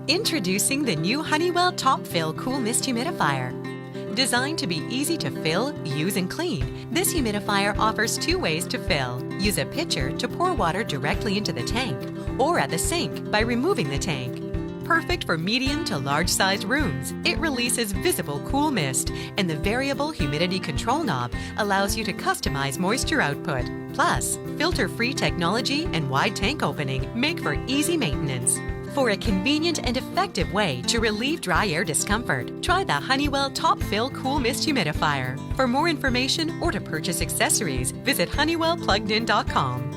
Introducing the new Honeywell Top Fill Cool Mist Humidifier. Designed to be easy to fill, use, and clean, this humidifier offers two ways to fill. Use a pitcher to pour water directly into the tank, or at the sink by removing the tank. Perfect for medium to large-sized rooms, it releases visible cool mist, and the variable humidity control knob allows you to customize moisture output. Plus, filter-free technology and wide tank opening make for easy maintenance. For a convenient and effective way to relieve dry air discomfort, try the Honeywell Top Fill Cool Mist Humidifier. For more information or to purchase accessories, visit honeywellpluggedin.com.